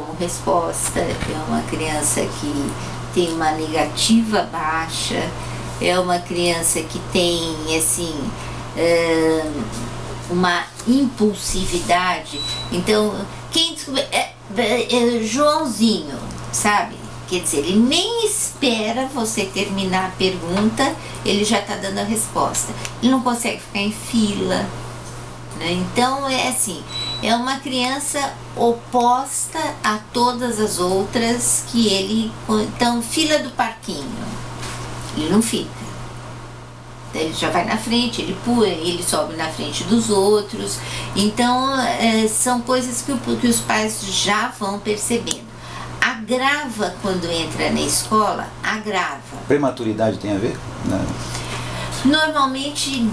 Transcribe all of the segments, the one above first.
como resposta, é uma criança que tem uma negativa baixa, é uma criança que tem, assim, uma impulsividade. Então, quem descobre, Joãozinho, sabe? Quer dizer, ele nem espera você terminar a pergunta, ele já está dando a resposta. Ele não consegue ficar em fila, né? Então, é assim, é uma criança oposta a todas as outras que ele... Então, fila do parquinho, ele não fica. Ele já vai na frente, ele pula, ele sobe na frente dos outros. Então, são coisas que os pais já vão percebendo. Agrava quando entra na escola, agrava. Prematuridade tem a ver? Não. Normalmente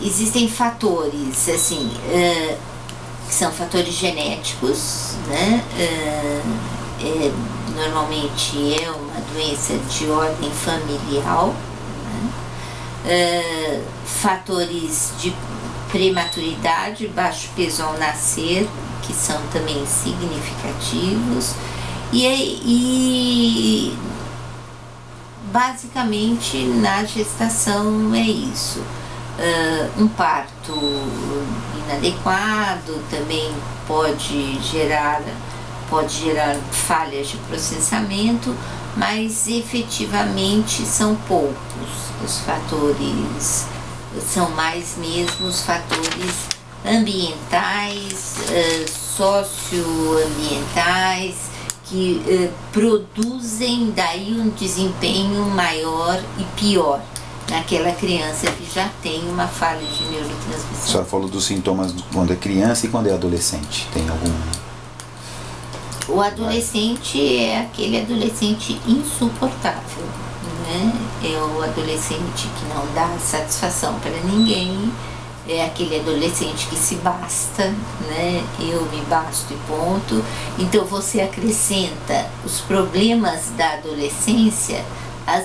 existem fatores, assim, que são fatores genéticos, né? Normalmente é uma doença de ordem familiar, né? Fatores de prematuridade, baixo peso ao nascer, que são também significativos, e basicamente na gestação é isso. Um parto inadequado também pode gerar falhas de processamento, mas efetivamente são poucos os fatores, são mais mesmo os fatores ambientais, socioambientais, que produzem daí um desempenho maior e pior naquela criança que já tem uma falha de neurotransmissão. A senhora falou dos sintomas quando é criança e quando é adolescente. Tem algum... O adolescente é aquele adolescente insuportável, né? É o adolescente que não dá satisfação para ninguém, é aquele adolescente que se basta, né? Eu me basto e ponto. Então você acrescenta os problemas da adolescência,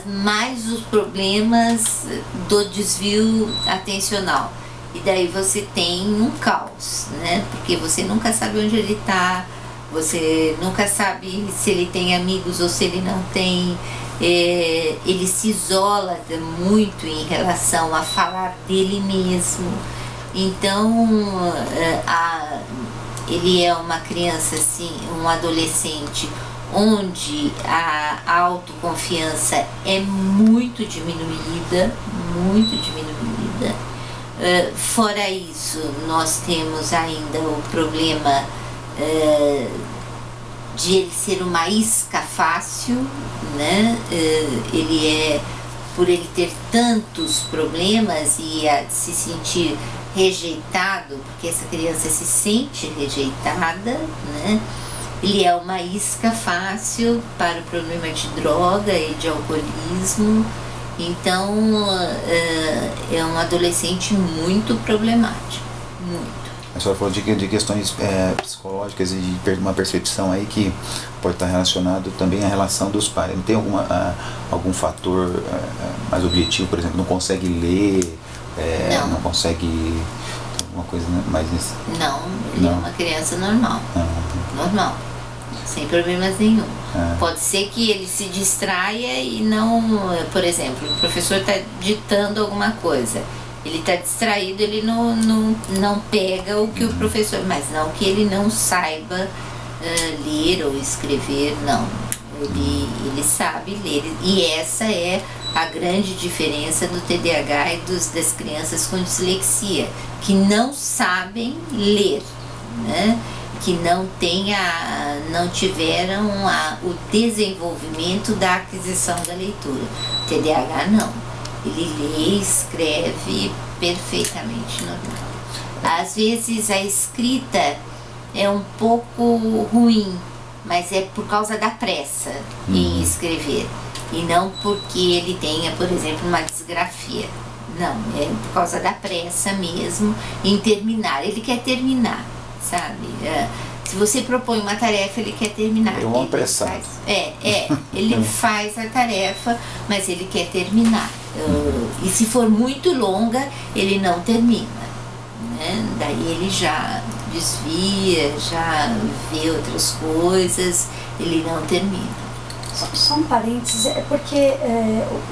mais os problemas do desvio atencional. E daí você tem um caos, né? Porque você nunca sabe onde ele está, você nunca sabe se ele tem amigos ou se ele não tem. Ele se isola muito em relação a falar dele mesmo. Então, ele é uma criança, assim, um adolescente onde a autoconfiança é muito diminuída, muito diminuída. Fora isso, nós temos ainda o problema de ele ser uma isca fácil, né? Por ele ter tantos problemas e se sentir rejeitado, porque essa criança se sente rejeitada, né? Ele é uma isca fácil para o problema de droga e de alcoolismo. Então, é um adolescente muito problemático, muito. A senhora falou de questões psicológicas e de uma percepção aí que pode estar relacionado também à relação dos pais. Não tem algum fator mais objetivo, por exemplo, não consegue ler, não consegue... alguma coisa mais nisso? Não, ele é uma criança normal, normal, sem problemas nenhum. Pode ser que ele se distraia e não... Por exemplo, o professor está ditando alguma coisa. Ele está distraído, ele não pega o que o professor... Mas não que ele não saiba ler ou escrever, não. Ele sabe ler. E essa é a grande diferença do TDAH e das crianças com dislexia, que não sabem ler, né? Que não tiveram o desenvolvimento da aquisição da leitura. O TDAH não. Ele lê e escreve perfeitamente normal. Às vezes a escrita é um pouco ruim, mas é por causa da pressa em escrever. E não porque ele tenha, por exemplo, uma disgrafia. Não, é por causa da pressa mesmo em terminar. Ele quer terminar, sabe? Se você propõe uma tarefa, ele quer terminar. É um apressado. Ele faz a tarefa, mas ele quer terminar. E se for muito longa, ele não termina, né? Daí ele já desvia, já vê outras coisas, ele não termina. Só um parênteses, é porque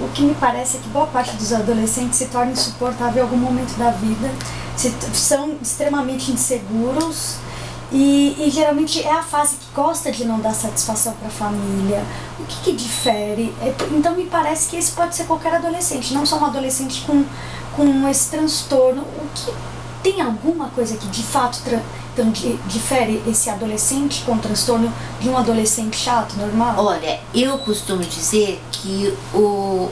o que me parece é que boa parte dos adolescentes se torna insuportável em algum momento da vida, são extremamente inseguros e geralmente é a fase que gosta de não dar satisfação para a família. O que difere? Então me parece que esse pode ser qualquer adolescente, não só um adolescente com esse transtorno. O que tem alguma coisa que de fato então, difere esse adolescente com transtorno de um adolescente chato, normal? Olha, eu costumo dizer que o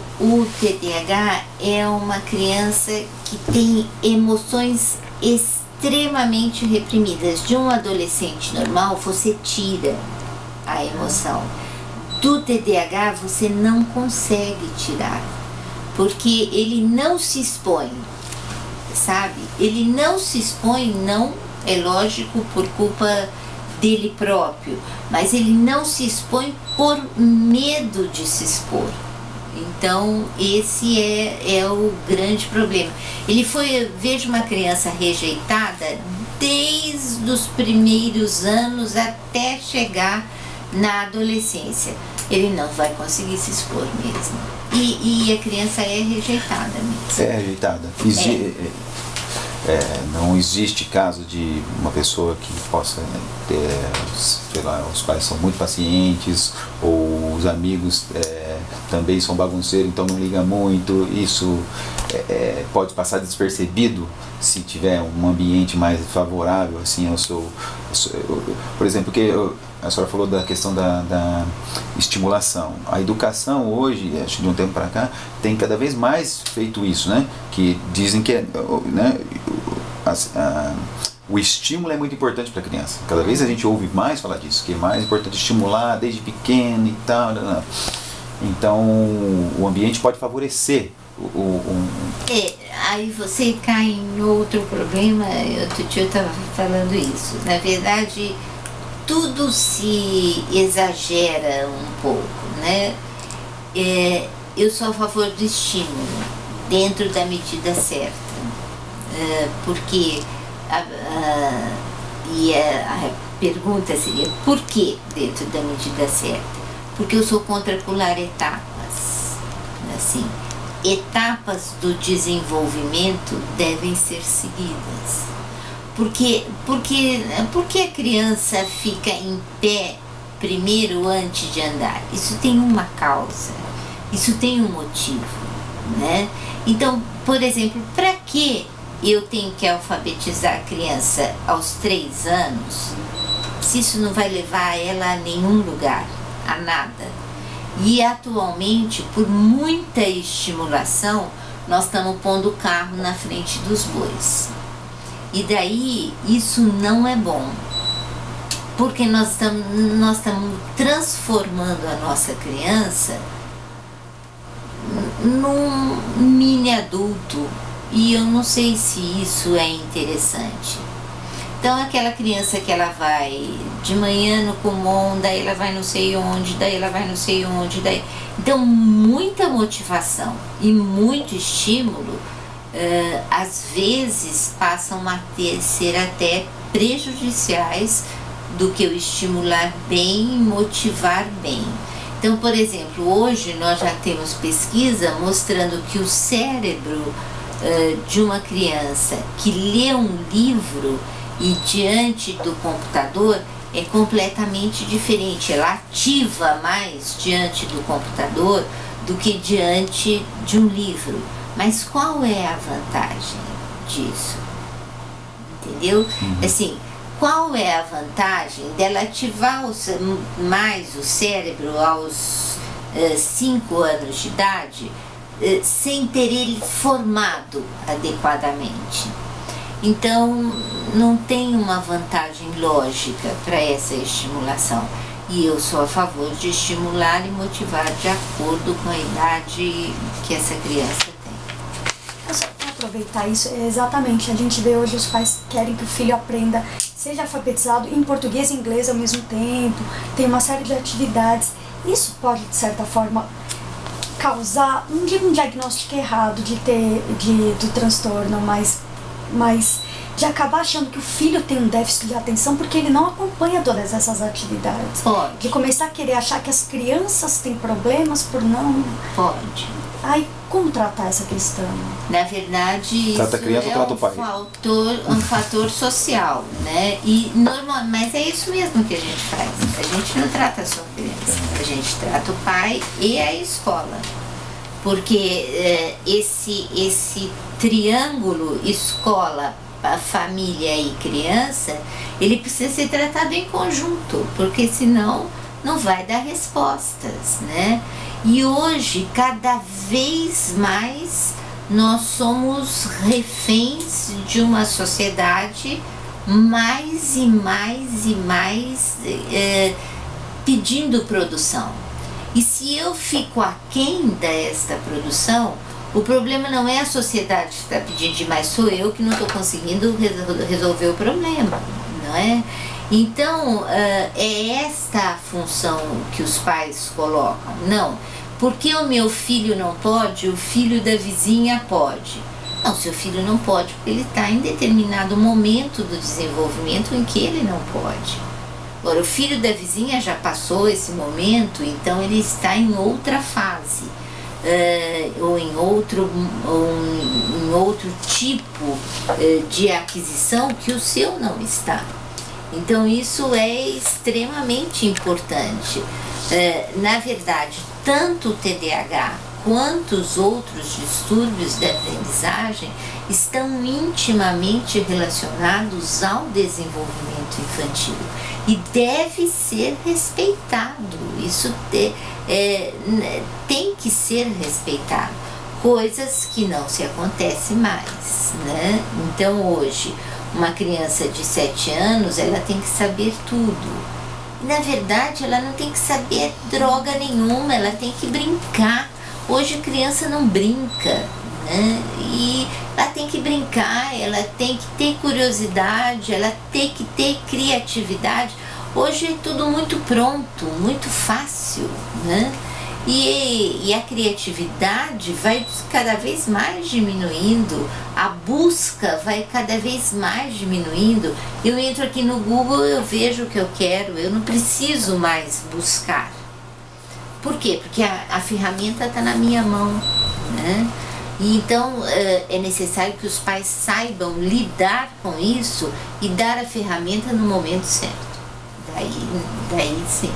TDAH é uma criança que tem emoções extremamente reprimidas. De um adolescente normal, você tira a emoção. Do TDAH, você não consegue tirar, porque ele não se expõe, sabe? Ele não se expõe, não... É lógico, por culpa dele próprio, mas ele não se expõe por medo de se expor. Então, esse é o grande problema. Veja uma criança rejeitada desde os primeiros anos até chegar na adolescência. Ele não vai conseguir se expor mesmo. E a criança é rejeitada mesmo. É rejeitada. Não existe caso de uma pessoa que possa ter, sei lá, os pais são muito pacientes, ou os amigos também são bagunceiros, então não liga muito. Isso pode passar despercebido se tiver um ambiente mais favorável, assim, ao seu por exemplo, que a senhora falou da questão da estimulação. A educação hoje, acho que de um tempo para cá, tem cada vez mais feito isso, né? Que dizem que né, o estímulo é muito importante para a criança. Cada vez a gente ouve mais falar disso, que é mais importante estimular desde pequeno e tal. Então, o ambiente pode favorecer aí você cai em outro problema. Outro dia eu estava falando isso. Na verdade, tudo se exagera um pouco, né? Eu sou a favor do estímulo, dentro da medida certa, porque a pergunta seria: por que dentro da medida certa? Porque eu sou contra pular etapas, assim. Etapas do desenvolvimento devem ser seguidas. Porque a criança fica em pé primeiro antes de andar? Isso tem uma causa, isso tem um motivo, né? Então, por exemplo, para que eu tenho que alfabetizar a criança aos 3 anos, se isso não vai levar ela a nenhum lugar, a nada? E atualmente, por muita estimulação, nós estamos pondo o carro na frente dos bois. E daí, isso não é bom, porque nós estamos transformando a nossa criança num mini adulto, e eu não sei se isso é interessante. Então, aquela criança que ela vai de manhã no Kumon, daí ela vai não sei onde, daí ela vai não sei onde, daí... Então, muita motivação e muito estímulo, às vezes, passam a ser até prejudiciais do que o estimular bem e motivar bem. Então, por exemplo, hoje nós já temos pesquisa mostrando que o cérebro de uma criança que lê um livro e diante do computador é completamente diferente. Ela ativa mais diante do computador do que diante de um livro. Mas qual é a vantagem disso? Entendeu? Assim, qual é a vantagem dela ativar mais o cérebro aos 5 anos de idade sem ter ele formado adequadamente? Então, não tem uma vantagem lógica para essa estimulação. E eu sou a favor de estimular e motivar de acordo com a idade que essa criança tem. Só para aproveitar isso, exatamente, a gente vê hoje os pais querem que o filho aprenda, seja alfabetizado em português e inglês ao mesmo tempo, tem uma série de atividades. Isso pode, de certa forma, causar, não digo um diagnóstico errado do transtorno, mas mas de acabar achando que o filho tem um déficit de atenção porque ele não acompanha todas essas atividades. Pode. De começar a querer achar que as crianças têm problemas por não... Pode. Aí, como tratar essa questão? Na verdade, Trata a criança ou isso trata o pai? um fator social, né? E normal, mas é isso mesmo que a gente faz. A gente não trata só a criança, a gente trata o pai e a escola. Porque esse triângulo escola, família e criança, ele precisa ser tratado em conjunto, porque senão não vai dar respostas, né? E hoje, cada vez mais, nós somos reféns de uma sociedade mais e mais e mais pedindo produção. E se eu fico aquém desta produção, o problema não é a sociedade que está pedindo demais, sou eu que não estou conseguindo resolver o problema, não é? Então, é esta a função que os pais colocam. Não, porque o meu filho não pode, o filho da vizinha pode. Não, seu filho não pode, porque ele está em determinado momento do desenvolvimento em que ele não pode. Agora, o filho da vizinha já passou esse momento, então ele está em outra fase. Ou em outro tipo de aquisição que o seu não está. Então isso é extremamente importante. Na verdade, tanto o TDAH quanto os outros distúrbios de aprendizagem estão intimamente relacionados ao desenvolvimento infantil e deve ser respeitado. Isso tem que ser respeitado, coisas que não se acontecem mais, né? Então hoje, uma criança de 7 anos, ela tem que saber tudo. Na verdade, ela não tem que saber droga nenhuma, ela tem que brincar. Hoje a criança não brinca, né? E ela tem que brincar, ela tem que ter curiosidade, ela tem que ter criatividade. Hoje é tudo muito pronto, muito fácil, né? E a criatividade vai cada vez mais diminuindo, a busca vai cada vez mais diminuindo. Eu entro aqui no Google, eu vejo o que eu quero, eu não preciso mais buscar. Por quê? Porque a ferramenta está na minha mão, né? E então é necessário que os pais saibam lidar com isso e dar a ferramenta no momento certo. Daí sim.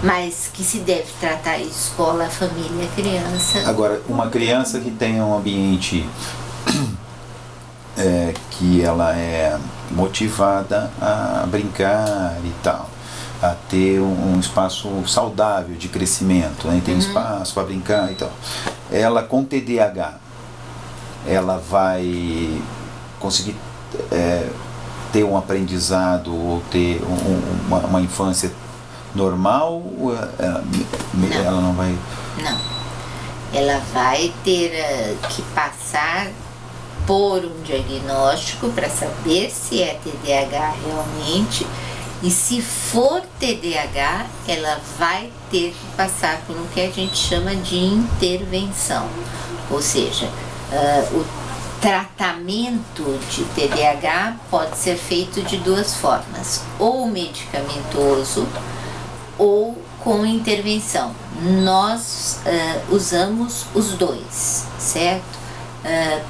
Mas que se deve tratar a escola, a família, a criança. Agora, uma criança que tem um ambiente que ela é motivada a brincar e tal, a ter um espaço saudável de crescimento, né? Tem espaço para brincar e tal. Ela com TDAH, ela vai conseguir ter um aprendizado ou ter uma infância normal, ou ela não vai? Não. Ela vai ter que passar por um diagnóstico para saber se é TDAH realmente. E se for TDAH, ela vai ter que passar por o que a gente chama de intervenção. Ou seja, o tratamento de TDAH pode ser feito de duas formas, ou medicamentoso ou com intervenção. Nós usamos os dois, certo?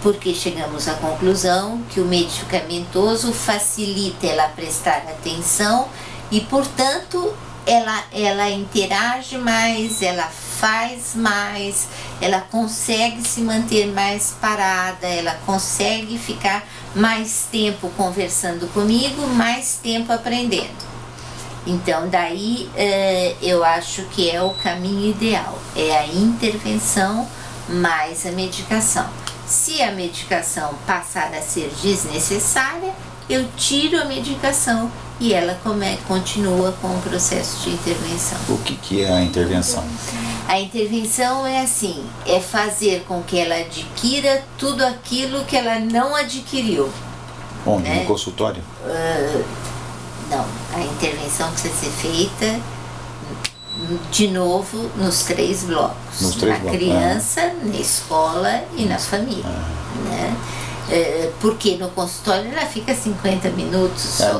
Porque chegamos à conclusão que o medicamentoso facilita ela prestar atenção e, portanto, ela interage mais, ela faz mais, ela consegue se manter mais parada, ela consegue ficar mais tempo conversando comigo, mais tempo aprendendo. Então daí eu acho que é o caminho ideal, é a intervenção mais a medicação. Se a medicação passar a ser desnecessária, eu tiro a medicação e ela continua com o processo de intervenção. O que é a intervenção? A intervenção é assim, é fazer com que ela adquira tudo aquilo que ela não adquiriu. Onde? Né? No consultório? Não, a intervenção precisa ser feita de novo nos 3 blocos. Na criança, na escola e na família. Né? porque no consultório ela fica 50 minutos só.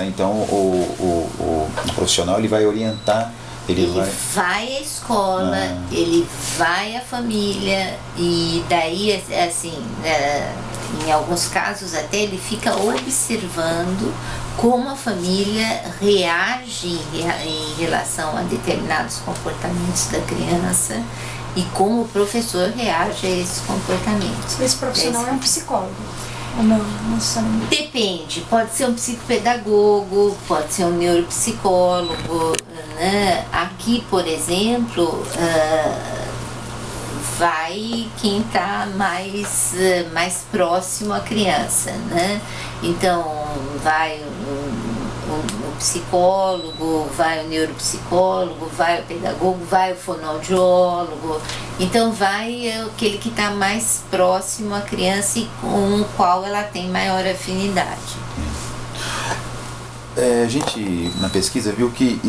Então o profissional ele vai orientar, ele vai à escola, ele vai à família, e daí assim, em alguns casos até ele fica observando como a família reage em relação a determinados comportamentos da criança e como o professor reage a esses comportamentos. Esse profissional é um psicólogo? Ou não necessariamente? Depende, pode ser um psicopedagogo, pode ser um neuropsicólogo, né? Aqui, por exemplo, vai quem está mais próximo à criança, né? Então vai o psicólogo, vai o neuropsicólogo, vai o pedagogo, vai o fonoaudiólogo. Então vai aquele que está mais próximo à criança e com o qual ela tem maior afinidade. A gente na pesquisa viu que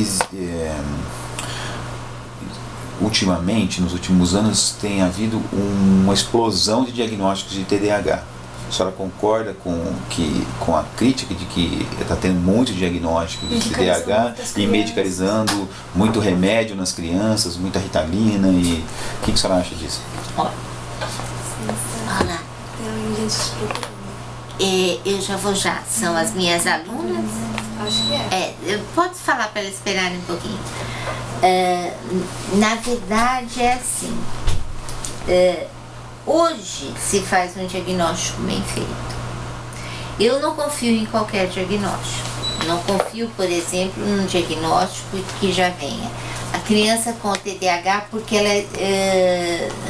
ultimamente, nos últimos anos, tem havido uma explosão de diagnósticos de TDAH. A senhora concorda com a crítica de que está tendo muito diagnóstico de TDAH e medicalizando muito remédio nas crianças, muita Ritalina, e o que a senhora acha disso? Olha, eu já vou já, são as minhas alunas. Acho que pode falar para elas esperarem um pouquinho. Na verdade é assim, hoje se faz um diagnóstico bem feito. Eu não confio em qualquer diagnóstico. Não confio, por exemplo, num diagnóstico que já venha a criança com TDAH porque ela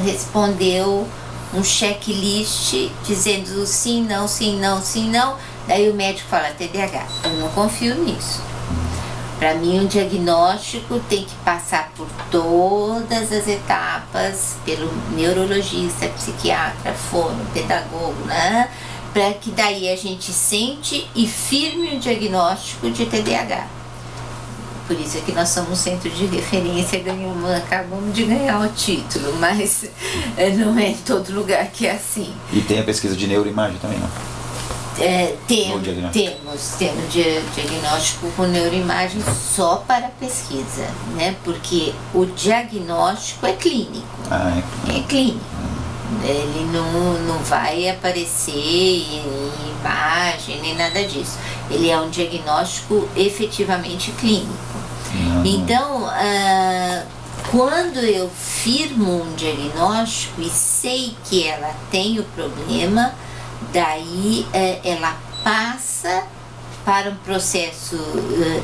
respondeu um checklist dizendo sim, não, sim, não, sim, não. Daí o médico fala TDAH. Eu não confio nisso. Para mim, um diagnóstico tem que passar por todas as etapas, pelo neurologista, psiquiatra, fono, pedagogo, né? Para que daí a gente sente e firme o diagnóstico de TDAH. Por isso é que nós somos um centro de referência, acabamos de ganhar o título, mas não é em todo lugar que é assim. E tem a pesquisa de neuroimagem também, não? Temos diagnóstico com neuroimagem só para pesquisa, né? Porque o diagnóstico é clínico. É clínico. Ele não vai aparecer em imagem nem nada disso. Ele é um diagnóstico efetivamente clínico. Então, quando eu firmo um diagnóstico e sei que ela tem o problema, daí ela passa para um processo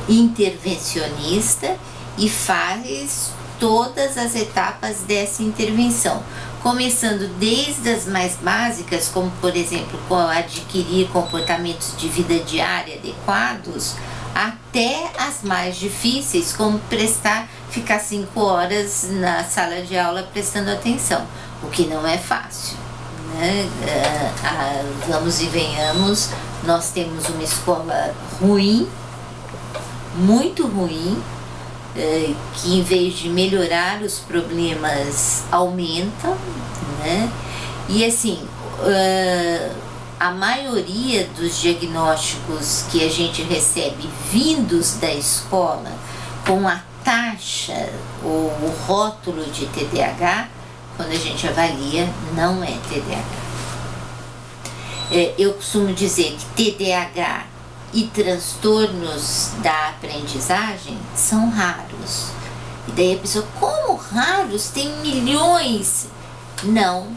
intervencionista e faz todas as etapas dessa intervenção, começando desde as mais básicas, como por exemplo adquirir comportamentos de vida diária adequados, até as mais difíceis, como ficar 5 horas na sala de aula prestando atenção, o que não é fácil. Vamos e venhamos, nós temos uma escola ruim, muito ruim, que em vez de melhorar os problemas aumenta, né? E assim, a maioria dos diagnósticos que a gente recebe vindos da escola com a taxa ou o rótulo de TDAH, quando a gente avalia, não é TDAH. Eu costumo dizer que TDAH e transtornos da aprendizagem são raros. E daí a pessoa, como raros? Tem milhões. Não,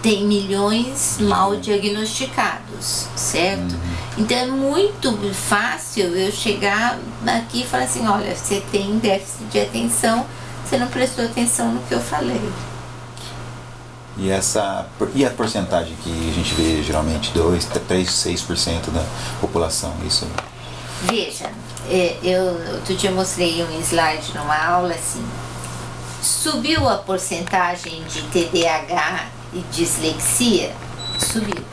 tem milhões mal diagnosticados, certo? Então é muito fácil eu chegar aqui e falar assim, olha, você tem déficit de atenção, você não prestou atenção no que eu falei. E a porcentagem que a gente vê geralmente, 2, 3, 6% da população, isso? Veja, eu outro dia mostrei um slide numa aula assim, subiu a porcentagem de TDAH e dislexia? Subiu.